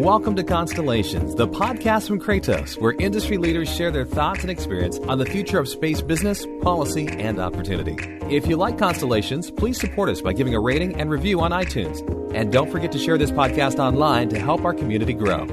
Welcome to Constellations, the podcast from Kratos, where industry leaders share their thoughts and experience on the future of space business, policy, and opportunity. If you like Constellations, please support us by giving a rating and review on iTunes. And don't forget to share this podcast online to help our community grow.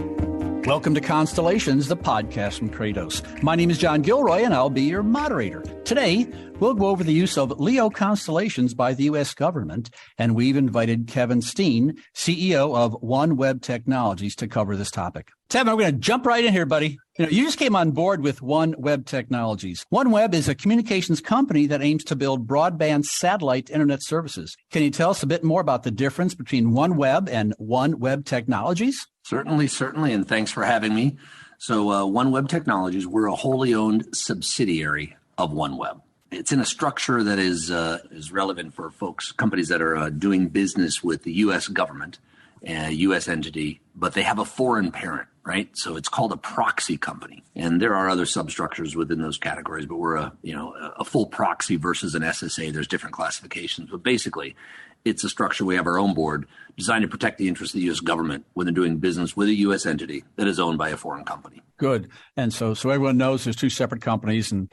Welcome to Constellations, the podcast from Kratos. My name is John Gilroy, and I'll be your moderator. Today, we'll go over the use of LEO constellations by the U.S. government, and we've invited Kevin Steen, CEO of OneWeb Technologies, to cover this topic. Kevin, we're going to jump right in here, buddy. You just came on board with OneWeb Technologies. OneWeb is a communications company that aims to build broadband satellite internet services. Can you tell us a bit more about the difference between OneWeb and OneWeb Technologies? Certainly, and thanks for having me. So OneWeb Technologies, we're a wholly owned subsidiary of OneWeb. It's in a structure that is relevant for companies that are doing business with the U.S. government, a U.S. entity, but they have a foreign parent, right? So it's called a proxy company. And there are other substructures within those categories, but we're a full proxy versus an SSA. There's different classifications, but basically it's a structure. We have our own board designed to protect the interests of the U.S. government when they're doing business with a U.S. entity that is owned by a foreign company. Good. And so everyone knows there's two separate companies and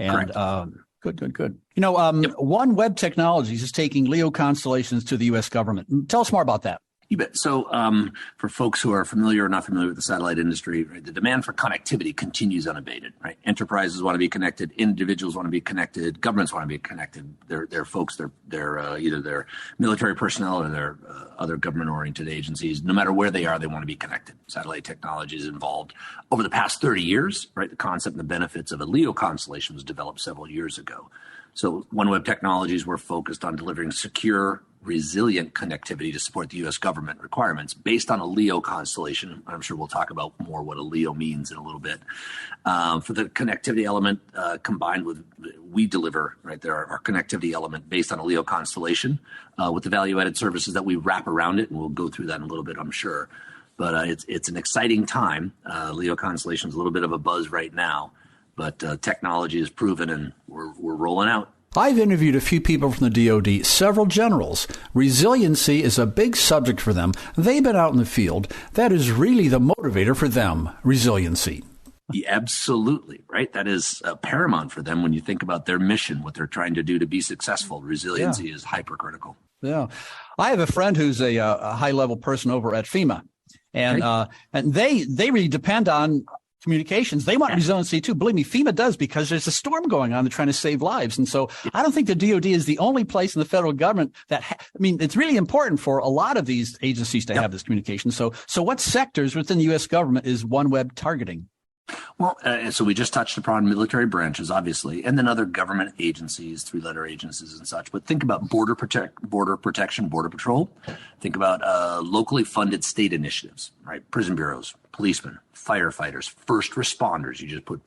Good. OneWeb Technologies is taking LEO constellations to the U.S. government. Tell us more about that. You bet. So for folks who are familiar or not familiar with the satellite industry, right, the demand for connectivity continues unabated. Right? Enterprises want to be connected. Individuals want to be connected. Governments want to be connected. They're folks, they're either their military personnel or their other government-oriented agencies. No matter where they are, they want to be connected. Satellite technology is involved. Over the past 30 years, right, the concept and the benefits of a LEO constellation was developed several years ago. So OneWeb Technologies, we're focused on delivering secure, resilient connectivity to support the U.S. government requirements based on a LEO constellation. I'm sure we'll talk about more what a LEO means in a little bit. For the connectivity element combined with, we deliver, right there, our connectivity element based on a LEO constellation with the value-added services that we wrap around it, and we'll go through that in a little bit, I'm sure. But it's an exciting time. LEO constellation is a little bit of a buzz right now, but technology is proven, and we're rolling out. I've interviewed a few people from the DoD, several generals. Resiliency is a big subject for them. They've been out in the field. That is really the motivator for them, resiliency. Yeah, absolutely, right? That is paramount for them when you think about their mission, what they're trying to do to be successful. Resiliency is hypercritical. Yeah. I have a friend who's a high-level person over at FEMA, and they really depend on communications. They want resiliency too. Believe me, FEMA does, because there's a storm going on. They're trying to save lives. And so I don't think the DoD is the only place in the federal government that, it's really important for a lot of these agencies to have this communication. So what sectors within the U.S. government is OneWeb targeting? Well, so we just touched upon military branches, obviously, and then other government agencies, three-letter agencies and such. But think about border protection, border patrol. Think about locally funded state initiatives, right? Prison bureaus, policemen, firefighters, first responders. You just put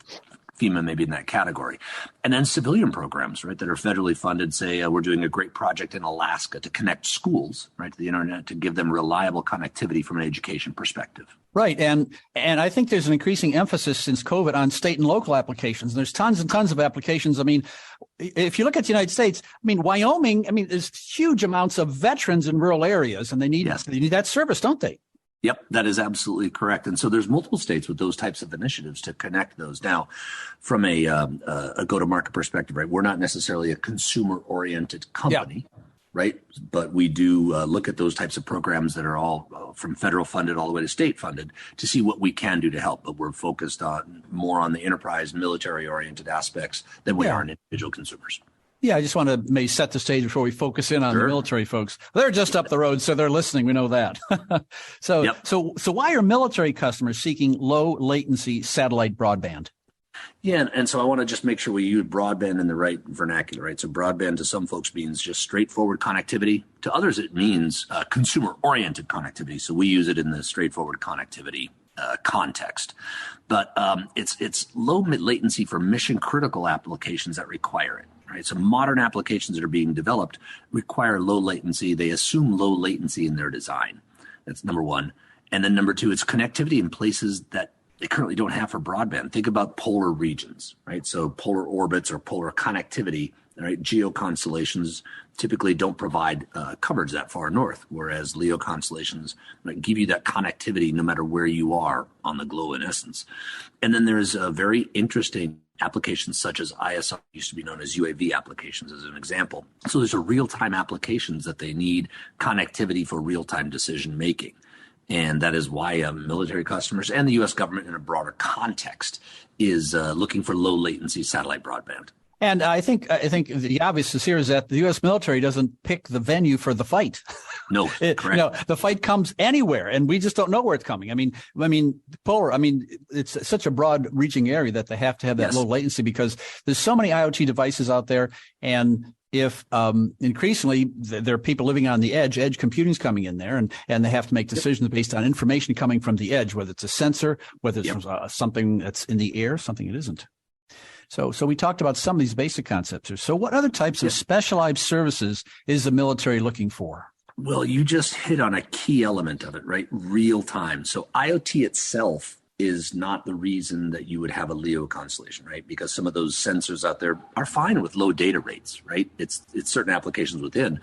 FEMA maybe in that category. And then civilian programs, right, that are federally funded. Say we're doing a great project in Alaska to connect schools, right, to the internet, to give them reliable connectivity from an education perspective. Right. And I think there's an increasing emphasis since COVID on state and local applications. There's tons and tons of applications. If you look at the United States, Wyoming, there's huge amounts of veterans in rural areas, and they need that service, don't they? Yep, that is absolutely correct. And so there's multiple states with those types of initiatives to connect those. Now, from a go-to-market perspective, right, we're not necessarily a consumer-oriented company, right? But we do look at those types of programs that are all from federal funded all the way to state funded to see what we can do to help. But we're focused more on the enterprise, military-oriented aspects than we are on individual consumers. Yeah, I just want to maybe set the stage before we focus in on the military folks. They're just up the road, so they're listening. We know that. So why are military customers seeking low latency satellite broadband? Yeah, and so I want to just make sure we use broadband in the right vernacular, right? So broadband to some folks means just straightforward connectivity. To others, it means consumer-oriented connectivity. So we use it in the straightforward connectivity context. But it's low mid latency for mission critical applications that require it. Right, so modern applications that are being developed require low latency. They assume low latency in their design. That's number one. And then number two, it's connectivity in places that they currently don't have for broadband. Think about polar regions, right? So polar orbits or polar connectivity Right? Geo constellations typically don't provide coverage that far north, whereas LEO constellations give you that connectivity no matter where you are on the globe, in essence. And then there's a very interesting applications such as ISR, used to be known as UAV applications, as an example. So there's a real-time applications that they need connectivity for real-time decision making. And that is why military customers and the U.S. government in a broader context is looking for low latency satellite broadband. And I think the obvious is here is that the U.S. military doesn't pick the venue for the fight. No, correct. The fight comes anywhere, and we just don't know where it's coming. I mean, polar. I mean, it's such a broad-reaching area that they have to have that low latency because there's so many IoT devices out there, and if increasingly there are people living on the edge computing's coming in there, and they have to make decisions based on information coming from the edge, whether it's a sensor, whether it's something that's in the air, something it isn't. So we talked about some of these basic concepts. So what other types of specialized services is the military looking for? Well, you just hit on a key element of it, right? Real time. So IoT itself is not the reason that you would have a LEO constellation, right? Because some of those sensors out there are fine with low data rates, right? It's certain applications within,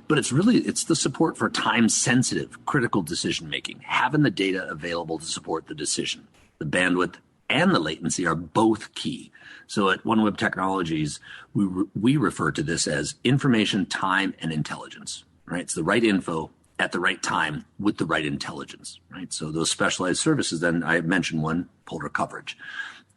but it's the support for time sensitive, critical decision making, having the data available to support the decision. The bandwidth and the latency are both key. So at OneWeb Technologies, we refer to this as information, time, and intelligence, right? It's the right info at the right time with the right intelligence, right? So those specialized services, then I mentioned one, polar coverage.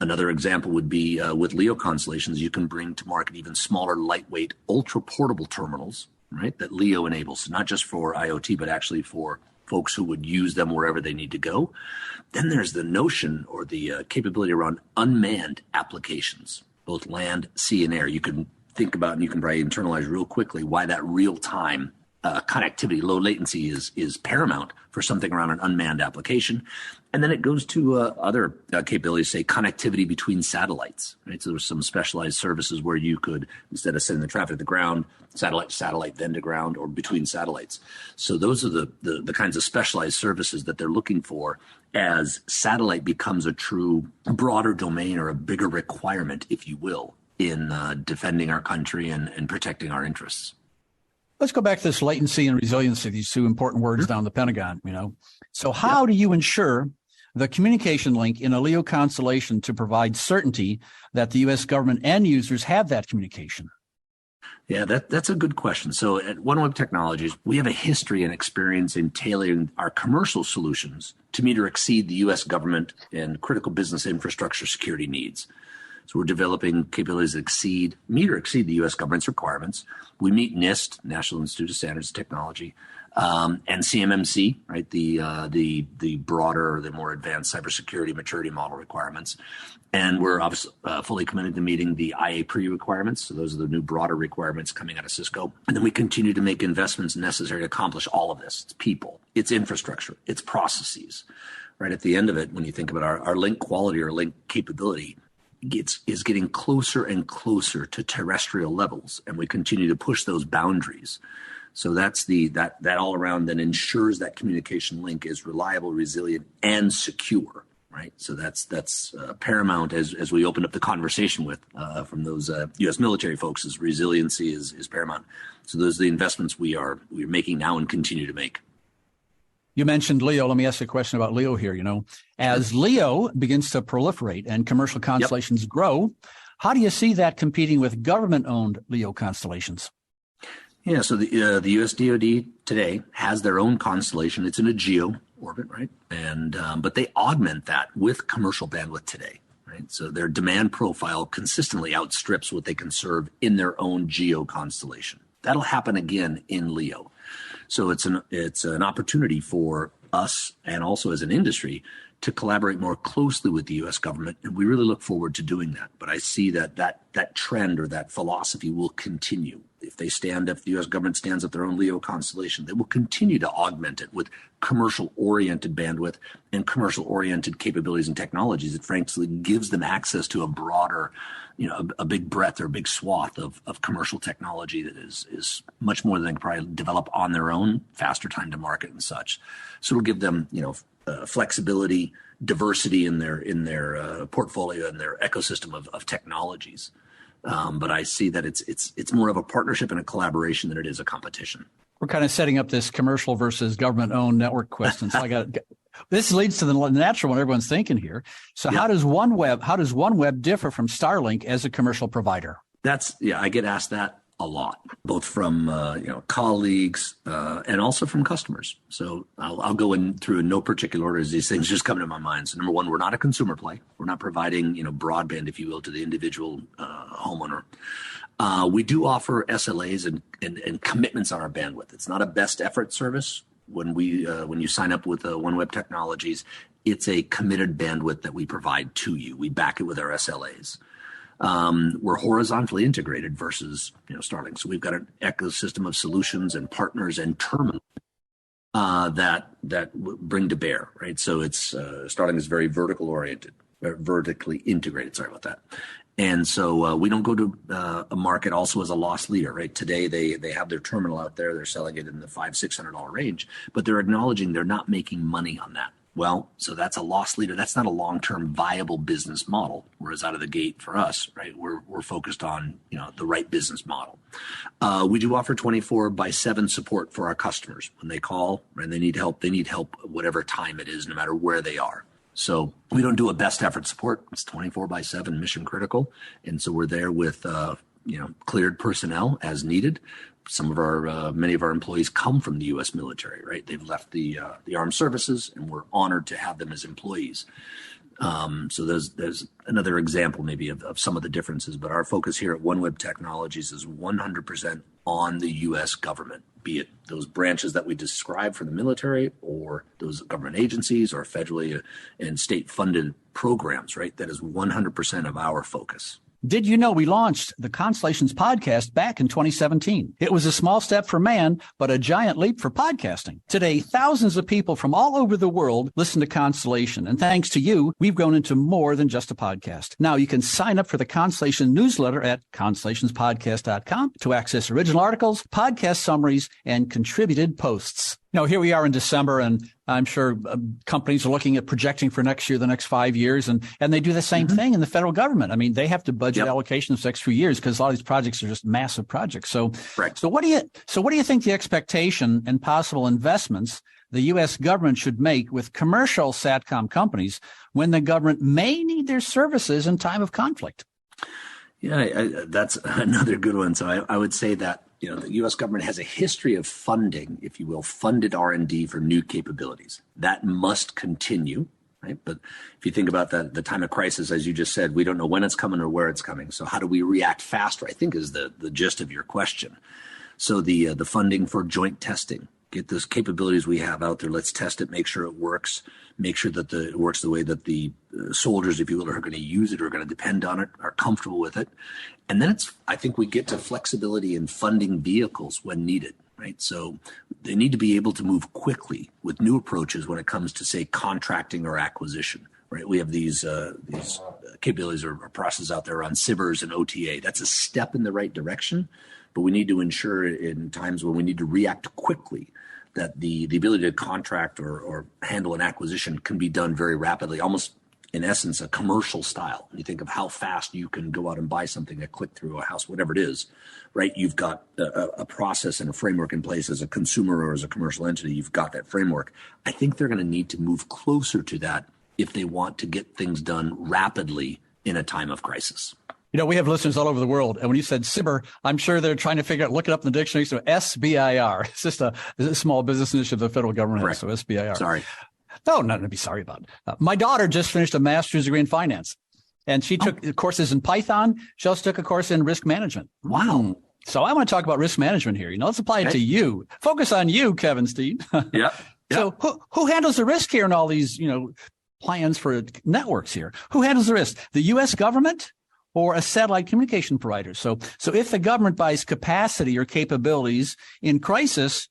Another example would be with LEO constellations, you can bring to market even smaller, lightweight, ultra-portable terminals, right, that LEO enables, not just for IoT, but actually for folks who would use them wherever they need to go. Then there's the notion or the capability around unmanned applications, both land, sea, and air. You can think about, and you can probably internalize real quickly why that real-time connectivity, low latency is paramount for something around an unmanned application. And then it goes to other capabilities, say connectivity between satellites, right? So there's some specialized services where you could, instead of sending the traffic to the ground, satellite to satellite, then to ground, or between satellites. So those are the kinds of specialized services that they're looking for as satellite becomes a true broader domain or a bigger requirement, if you will, in defending our country and protecting our interests. Let's go back to this latency and resiliency, these two important words down the Pentagon, So how do you ensure the communication link in a LEO constellation to provide certainty that the U.S. government and users have that communication? Yeah, that's a good question. So at OneWeb Technologies, we have a history and experience in tailoring our commercial solutions to meet or exceed the U.S. government and critical business infrastructure security needs. So we're developing capabilities that meet or exceed the U.S. government's requirements. We meet NIST, National Institute of Standards and Technology, and CMMC, right? The broader, the more advanced cybersecurity maturity model requirements. And we're obviously fully committed to meeting the IA-PRE requirements. So those are the new broader requirements coming out of Cisco. And then we continue to make investments necessary to accomplish all of this. It's people, it's infrastructure, it's processes, right? At the end of it, when you think about our link quality or link capability, is getting closer and closer to terrestrial levels, and we continue to push those boundaries. So that's that all around then ensures that communication link is reliable, resilient, and secure, right? So that's paramount as we open up the conversation with from those U.S. military folks. Is resiliency is paramount. So those are the investments we're making now and continue to make. You mentioned LEO. Let me ask you a question about LEO here. As LEO begins to proliferate and commercial constellations grow, how do you see that competing with government-owned LEO constellations? Yeah, so the U.S. DoD today has their own constellation. It's in a geo orbit, right? And but they augment that with commercial bandwidth today, right? So their demand profile consistently outstrips what they can serve in their own geo constellation. That'll happen again in LEO. So it's an opportunity for us and also as an industry to collaborate more closely with the U.S. government, and we really look forward to doing that. But I see that trend or that philosophy will continue. If the U.S. government stands up their own LEO constellation, they will continue to augment it with commercial-oriented bandwidth and commercial-oriented capabilities and technologies that frankly gives them access to a broader, a big breadth or a big swath of commercial technology that is much more than they can probably develop on their own, faster time to market and such. So it'll give them, flexibility, diversity in their portfolio and their ecosystem of technologies. But I see that it's more of a partnership and a collaboration than it is a competition. We're kind of setting up this commercial versus government-owned network question. So this leads to the natural one everyone's thinking here. So how does OneWeb differ from Starlink as a commercial provider? I get asked that a lot, both from colleagues and also from customers. So I'll go in through in no particular order as these things just come to my mind. So number one, we're not a consumer play. We're not providing broadband, if you will, to the individual homeowner. We do offer SLAs and commitments on our bandwidth. It's not a best effort service. When you sign up with OneWeb Technologies, it's a committed bandwidth that we provide to you. We back it with our SLAs. We're horizontally integrated versus Starlink. So we've got an ecosystem of solutions and partners and terminals that bring to bear, right? So it's Starlink is very vertically integrated. Sorry about that. And so we don't go to a market also as a loss leader, right? Today they have their terminal out there. They're selling it in the $500-$600 range, but they're acknowledging they're not making money on that. Well, so that's a loss leader. That's not a long-term viable business model. Whereas out of the gate for us, right, we're focused on the right business model. We do offer 24/7 support for our customers when they call and they need help. They need help whatever time it is, no matter where they are. So we don't do a best effort support. It's 24/7 mission critical, and so we're there with cleared personnel as needed. Many of our employees come from the U.S. military, right? They've left the armed services, and we're honored to have them as employees. So there's another example maybe of some of the differences, but our focus here at OneWeb Technologies is 100% on the U.S. government, be it those branches that we described for the military or those government agencies or federally and state-funded programs, right? That is 100% of our focus. Did you know we launched the Constellations Podcast back in 2017? It was a small step for man, but a giant leap for podcasting. Today, thousands of people from all over the world listen to Constellation. And thanks to you, we've grown into more than just a podcast. Now you can sign up for the Constellation newsletter at constellationspodcast.com to access original articles, podcast summaries, and contributed posts. Here we are in December, and I'm sure companies are looking at projecting for next year, the next 5 years, and they do the same thing in the federal government. I mean, they have to budget allocations for the next few years because a lot of these projects are just massive projects. So what do you think the expectation and possible investments the U.S. government should make with commercial SATCOM companies when the government may need their services in time of conflict? Yeah, that's another good one. So I would say that the U.S. government has a history of funding, if you will, funded R&D for new capabilities. That must continue, right? But if you think about the time of crisis, as you just said, we don't know when it's coming or where it's coming. So how do we react faster, I think is the gist of your question. So the funding for joint testing, get those capabilities we have out there. Let's test it, make sure it works, make sure that it works the way that the soldiers, if you will, are going to use it, are going to depend on it, are comfortable with it. And then I think we get to flexibility in funding vehicles when needed, right? So they need to be able to move quickly with new approaches when it comes to, say, contracting or acquisition, right? We have these capabilities or processes out there on SIBRs and OTA. That's a step in the right direction, but we need to ensure in times when we need to react quickly that the ability to contract or handle an acquisition can be done very rapidly, almost in essence, a commercial style. You think of how fast you can go out and buy something, a click through a house, whatever it is, right? You've got a process and a framework in place as a consumer or as a commercial entity. You've got that framework. I think they're going to need to move closer to that if they want to get things done rapidly in a time of crisis. We have listeners all over the world. And when you said SIBR, I'm sure they're trying to figure out, look it up in the dictionary. So SBIR. It's just a small business initiative the federal government has. So SBIR. Sorry. No, nothing to be sorry about. My daughter just finished a master's degree in finance, and she took courses in Python. She also took a course in risk management. Wow. So I want to talk about risk management here. Let's apply it to you. Focus on you, Kevin Steen. Yeah. So who handles the risk here in all these, plans for networks here? Who handles the risk? The U.S. government or a satellite communication provider? So if the government buys capacity or capabilities in crisis,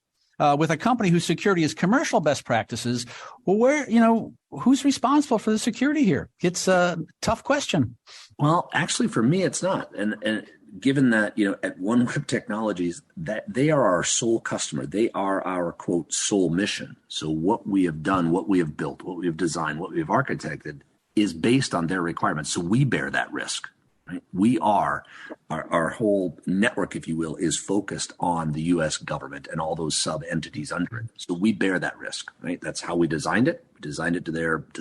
with a company whose security is commercial best practices, well, who's responsible for the security here? It's a tough question. Well, actually, for me, it's not. And given that, at OneWeb Technologies, that they are our sole customer, they are our, quote, sole mission. So what we have done, what we have built, what we have designed, what we have architected is based on their requirements. So we bear that risk. Right? We are, our whole network, if you will, is focused on the U.S. government and all those sub-entities under it. So we bear that risk, right? That's how we designed it. We designed it to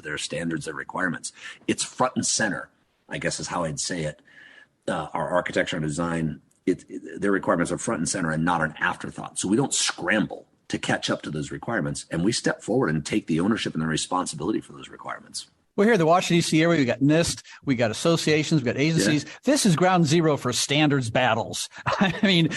their standards, their requirements. It's front and center, I guess is how I'd say it. Our architecture and design, their requirements are front and center and not an afterthought. So we don't scramble to catch up to those requirements, and we step forward and take the ownership and the responsibility for those requirements. Well, here in the Washington, D.C. area, we got NIST, we got associations, we got agencies. Yeah. This is ground zero for standards battles. I mean,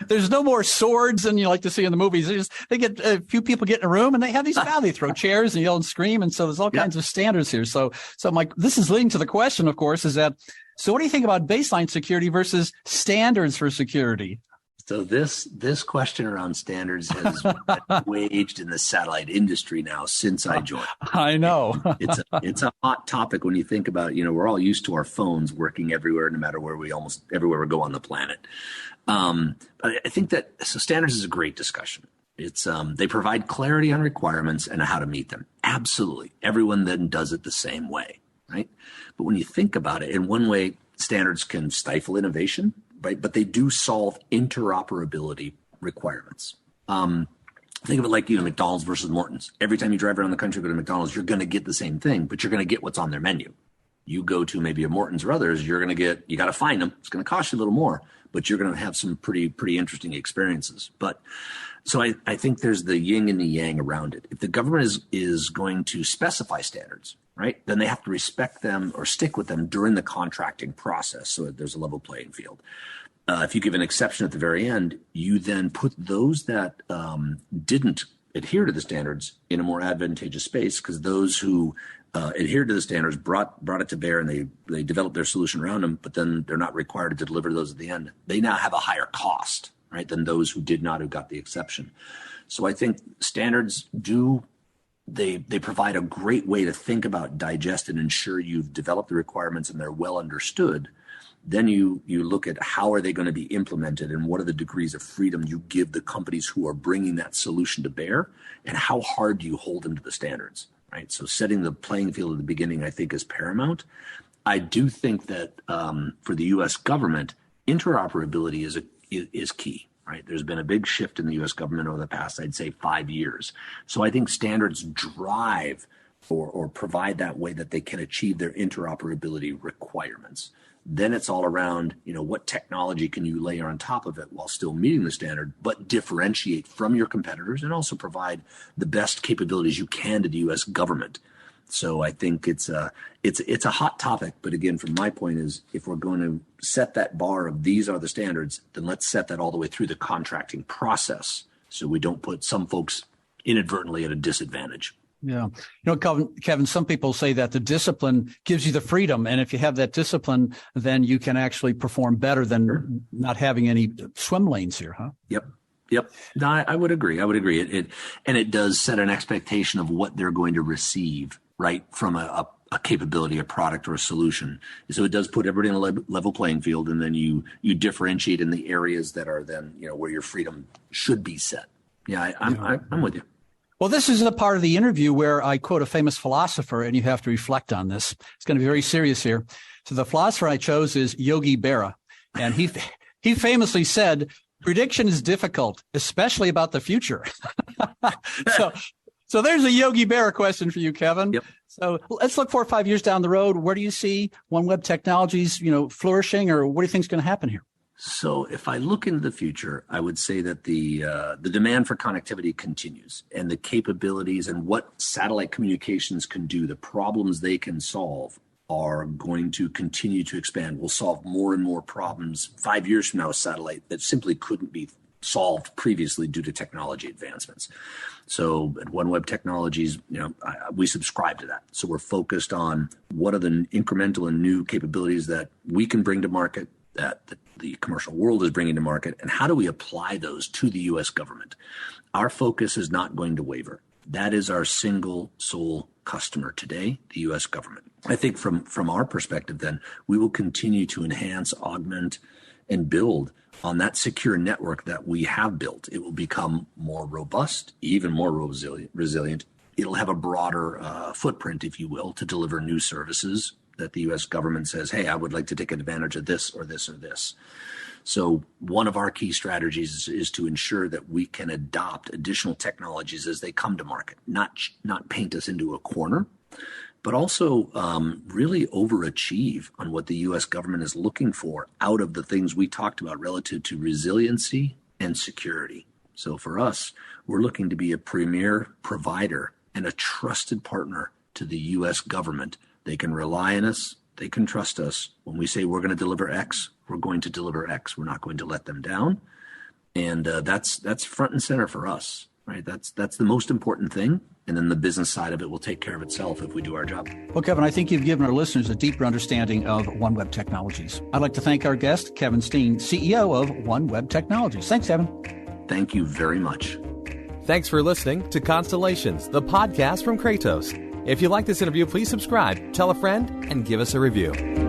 there's no more swords than you like to see in the movies. They get a few people get in a room and they have these battles. They throw chairs and yell and scream. And so there's all kinds of standards here. So Mike, this is leading to the question, of course, is that, so what do you think about baseline security versus standards for security? So this question around standards has been waged in the satellite industry now since I joined. I know. It's a hot topic when you think about, we're all used to our phones working everywhere, no matter where almost everywhere we go on the planet. But I think that standards is a great discussion. It's they provide clarity on requirements and how to meet them. Absolutely. Everyone then does it the same way, right? But when you think about it, in one way, standards can stifle innovation. Right, but they do solve interoperability requirements. Think of it like McDonald's versus Morton's. Every time you drive around the country, go to McDonald's, you're going to get the same thing, but you're going to get what's on their menu. You go to maybe a Morton's or others, you got to find them. It's going to cost you a little more, but you're going to have some pretty interesting experiences. But so I think there's the yin and the yang around it. If the government is going to specify standards, right, then they have to respect them or stick with them during the contracting process, so that there's a level playing field. If you give an exception at the very end, you then put those that didn't adhere to the standards in a more advantageous space, because those who adhered to the standards brought it to bear and they developed their solution around them, but then they're not required to deliver those at the end. They now have a higher cost, right, than those who did not, who got the exception. So I think standards they provide a great way to think about, digest, and ensure you've developed the requirements and they're well understood. Then you look at how are they going to be implemented and what are the degrees of freedom you give the companies who are bringing that solution to bear, and how hard do you hold them to the standards, right? So setting the playing field at the beginning, I think, is paramount. I do think that for the U.S. government, interoperability is key. Right. There's been a big shift in the U.S. government over the past, I'd say, 5 years. So I think standards drive or provide that way that they can achieve their interoperability requirements. Then it's all around, what technology can you layer on top of it while still meeting the standard, but differentiate from your competitors and also provide the best capabilities you can to the U.S. government. So I think it's a hot topic, but again, from my point is, if we're going to set that bar of these are the standards, then let's set that all the way through the contracting process, so we don't put some folks inadvertently at a disadvantage. Yeah. Kevin, some people say that the discipline gives you the freedom, and if you have that discipline, then you can actually perform better than not having any swim lanes here, huh? Yep. No, I would agree. It does set an expectation of what they're going to receive, right, from a capability, a product, or a solution. So it does put everybody in a level playing field, and then you differentiate in the areas that are then, where your freedom should be set. Yeah, I'm with you. Well, this is a part of the interview where I quote a famous philosopher, and you have to reflect on this. It's going to be very serious here. So the philosopher I chose is Yogi Berra, and he famously said, "Prediction is difficult, especially about the future." So there's a Yogi Berra question for you, Kevin. Yep. So let's look 4 or 5 years down the road. Where do you see OneWeb Technologies, flourishing, or what do you think is going to happen here? So if I look into the future, I would say that the demand for connectivity continues, and the capabilities and what satellite communications can do, the problems they can solve, are going to continue to expand. We'll solve more and more problems 5 years from now with satellite that simply couldn't be solved previously due to technology advancements. So at OneWeb Technologies, we subscribe to that. So we're focused on what are the incremental and new capabilities that we can bring to market, that the commercial world is bringing to market, and how do we apply those to the U.S. government? Our focus is not going to waver. That is our single sole customer today, the U.S. government. I think from our perspective, then, we will continue to enhance, augment, and build on that secure network that we have built. It will become more robust, even more resilient. It'll have a broader footprint, if you will, to deliver new services that the U.S. government says, hey, I would like to take advantage of this or this or this. So one of our key strategies is to ensure that we can adopt additional technologies as they come to market, not paint us into a corner, but also really overachieve on what the U.S. government is looking for out of the things we talked about relative to resiliency and security. So for us, we're looking to be a premier provider and a trusted partner to the U.S. government. They can rely on us. They can trust us. When we say we're going to deliver X, we're going to deliver X. We're not going to let them down. And that's front and center for us, right? That's the most important thing. And then the business side of it will take care of itself if we do our job. Well, Kevin, I think you've given our listeners a deeper understanding of OneWeb Technologies. I'd like to thank our guest, Kevin Steen, CEO of OneWeb Technologies. Thanks, Kevin. Thank you very much. Thanks for listening to Constellations, the podcast from Kratos. If you like this interview, please subscribe, tell a friend, and give us a review.